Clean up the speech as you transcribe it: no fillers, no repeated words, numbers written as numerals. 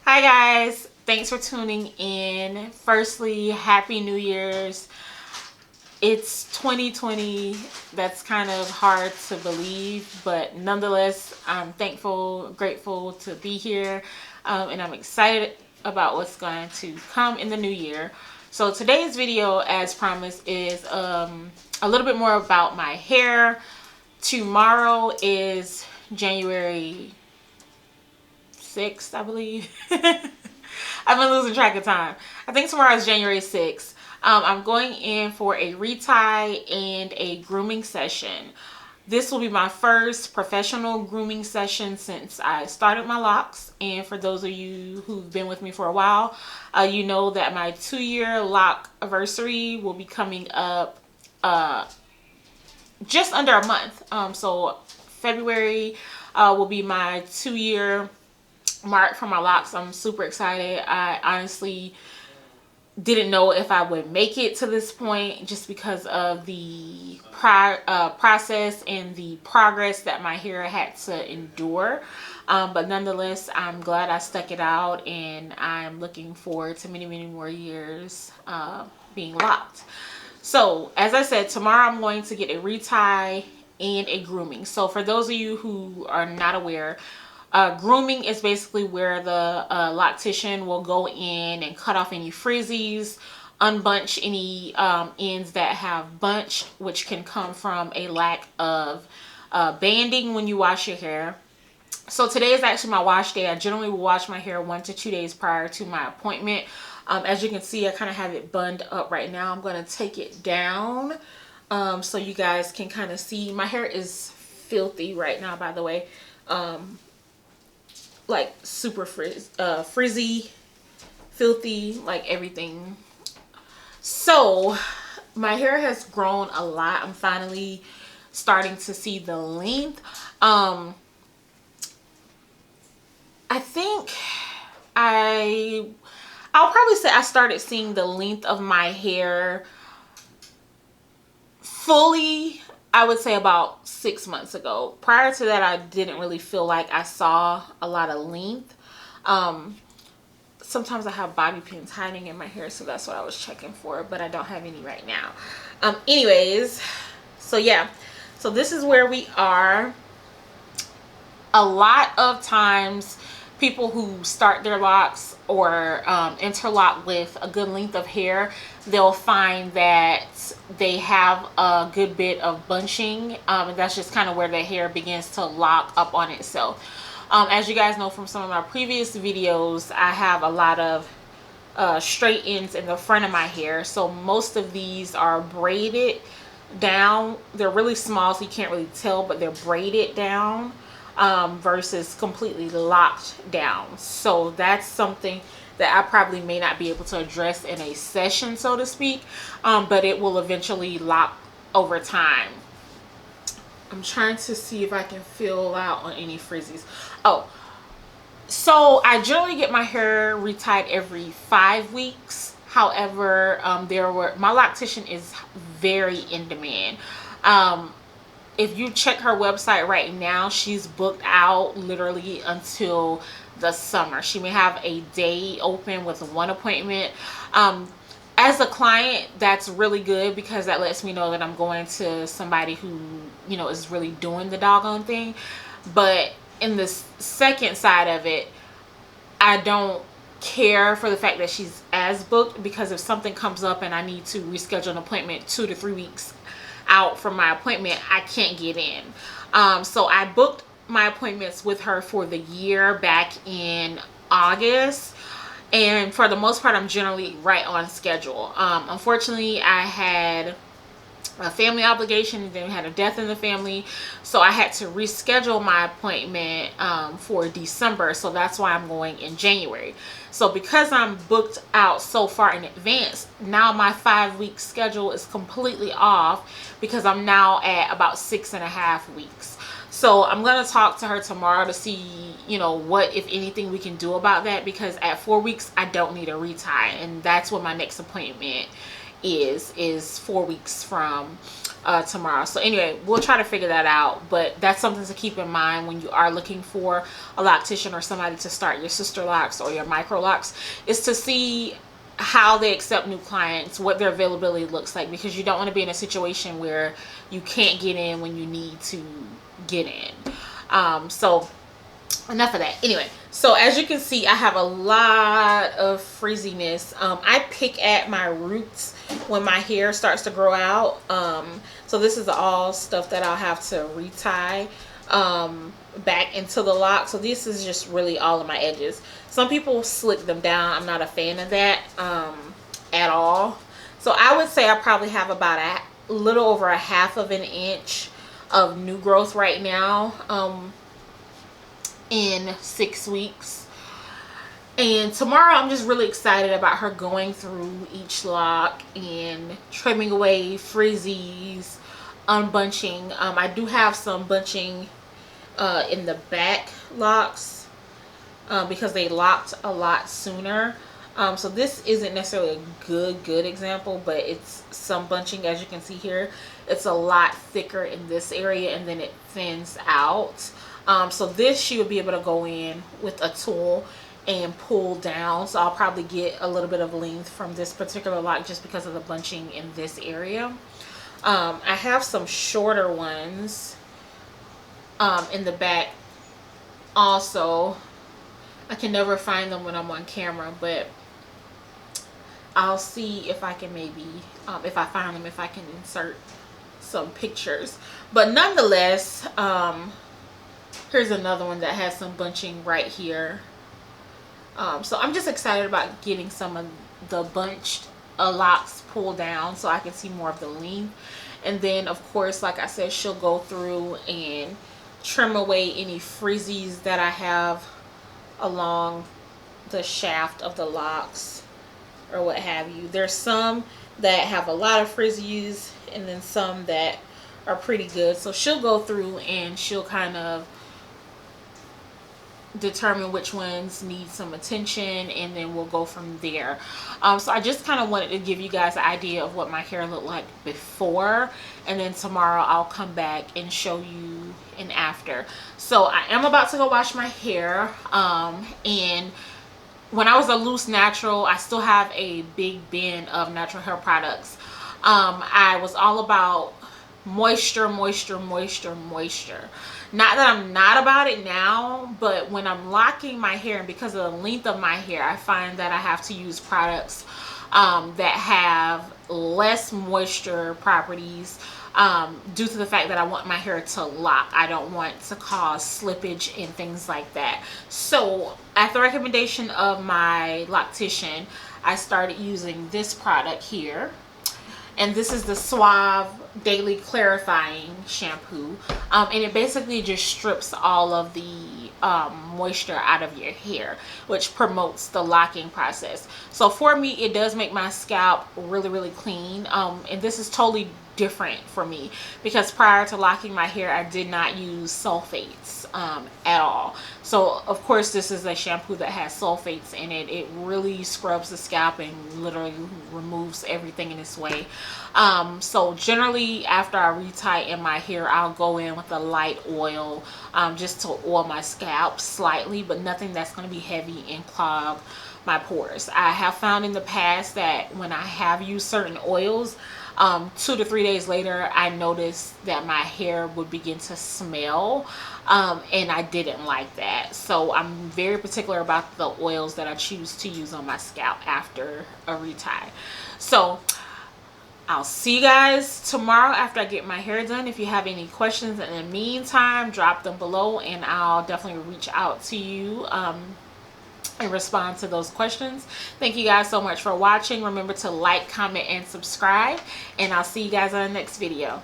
Hi guys, thanks for tuning in. Firstly, Happy New Year's. It's 2020. That's kind of hard to believe, but nonetheless, I'm thankful, grateful to be here, and I'm excited about what's going to come in the new year. So today's video, as promised, is a little bit more about my hair. Tomorrow is January 6th, I believe. I've been losing track of time. I think tomorrow is January 6th. I'm going in for a retie and a grooming session. This will be my first professional grooming session since I started my locks. And for those of you who've been with me for a while, you know that my 2-year lock anniversary will be coming up just under a month. So February will be my 2-year mark for my locks. I'm super excited. I honestly didn't know if I would make it to this point just because of the process and the progress that my hair had to endure. But nonetheless, I'm glad I stuck it out, and I'm looking forward to many, many more years being locked. So, as I said, tomorrow I'm going to get a retie and a grooming. So, for those of you who are not aware, grooming is basically where the loctician will go in and cut off any frizzies, unbunch any ends that have bunched, which can come from a lack of banding when you wash your hair. So today is actually my wash day. I generally will wash my hair 1 to 2 days prior to my appointment. As you can see, I kind of have it bunned up right now. I'm going to take it down so you guys can kind of see. My hair is filthy right now, by the way. Like super frizzy, filthy, like everything. So my hair has grown a lot. I'm finally starting to see the length. I think I'll probably say I started seeing the length of my hair fully, I would say, about 6 months ago. Prior to that, I didn't really feel like I saw a lot of length. Sometimes I have bobby pins hiding in my hair, so that's what I was checking for, but I don't have any right now. Anyways, so yeah, so this is where we are. A lot of times people who start their locks or interlock with a good length of hair, they'll find that they have a good bit of bunching, and that's just kind of where the hair begins to lock up on itself. As you guys know from some of my previous videos, I have a lot of straight ends in the front of my hair, so most of these are braided down. They're really small, so you can't really tell, but they're braided down versus completely locked down. So that's something that I probably may not be able to address in a session, so to speak, but it will eventually lock over time. I'm trying to see if I can fill out on any frizzies. Oh, so I generally get my hair retied every 5 weeks. However, my loctician is very in demand. If you check her website right now, she's booked out literally until the summer. She may have a day open with 1 appointment. As a client, that's really good because that lets me know that I'm going to somebody who, you know, is really doing the doggone thing. But in the second side of it, I don't care for the fact that she's as booked, because if something comes up and I need to reschedule an appointment 2 to 3 weeks out from my appointment, I can't get in. So I booked my appointments with her for the year back in August, and for the most part I'm generally right on schedule. Unfortunately, I had a family obligation, and then we had a death in the family, so I had to reschedule my appointment for December. So that's why I'm going in January. So because I'm booked out so far in advance, now my 5-week schedule is completely off because I'm now at about 6.5 weeks. So I'm going to talk to her tomorrow to see, you know, what, if anything, we can do about that, because at 4 weeks I don't need a retie, and that's what my next appointment is 4 weeks from tomorrow. So anyway, we'll try to figure that out, but that's something to keep in mind when you are looking for a loctician or somebody to start your sister locks or your micro locks, is to see how they accept new clients, what their availability looks like, because you don't want to be in a situation where you can't get in when you need to get in. So enough of that. Anyway, so as you can see, I have a lot of frizziness. I pick at my roots when my hair starts to grow out. So this is all stuff that I'll have to retie back into the lock. So this is just really all of my edges. Some people slick them down. I'm not a fan of that at all. So I would say I probably have about a little over a half of an inch of new growth right now in 6 weeks. And tomorrow I'm just really excited about her going through each lock and trimming away frizzies, unbunching. I do have some bunching in the back locks because they locked a lot sooner. So this isn't necessarily a good example, but it's some bunching. As you can see here, it's a lot thicker in this area and then it thins out. So this she would be able to go in with a tool and pull down. So I'll probably get a little bit of length from this particular lock just because of the bunching in this area. I have some shorter ones in the back also. I can never find them when I'm on camera, but I'll see if I can maybe, if I find them, if I can insert some pictures. But nonetheless, here's another one that has some bunching right here. So I'm just excited about getting some of the bunched locks pulled down so I can see more of the length. And then of course, like I said, she'll go through and trim away any frizzies that I have along the shaft of the locks or what have you. There's some that have a lot of frizzies and then some that are pretty good. So she'll go through and she'll kind of determine which ones need some attention, and then we'll go from there. So I just kind of wanted to give you guys an idea of what my hair looked like before, and then tomorrow I'll come back and show you an after. So I am about to go wash my hair, and when I was a loose natural, I still have a big bin of natural hair products. I was all about moisture. Not that I'm not about it now, but when I'm locking my hair, and because of the length of my hair, I find that I have to use products that have less moisture properties due to the fact that I want my hair to lock. I don't want to cause slippage and things like that. So at the recommendation of my loctician, I started using this product here. And this is the Suave Daily Clarifying Shampoo. And it basically just strips all of the moisture out of your hair, which promotes the locking process. So for me, it does make my scalp really clean. And this is totally different for me because prior to locking my hair, I did not use sulfates at all. So of course this is a shampoo that has sulfates in it. It really scrubs the scalp and literally removes everything in its way. So generally after I retie in my hair, I'll go in with a light oil just to oil my scalp slightly, but nothing that's going to be heavy and clog my pores. I have found in the past that when I have used certain oils, 2 to 3 days later, I noticed that my hair would begin to smell, and I didn't like that. So I'm very particular about the oils that I choose to use on my scalp after a retie. So I'll see you guys tomorrow after I get my hair done. If you have any questions in the meantime, drop them below and I'll definitely reach out to you and respond to those questions. Thank you guys so much for watching. Remember to like, comment, and subscribe, and I'll see you guys on the next video.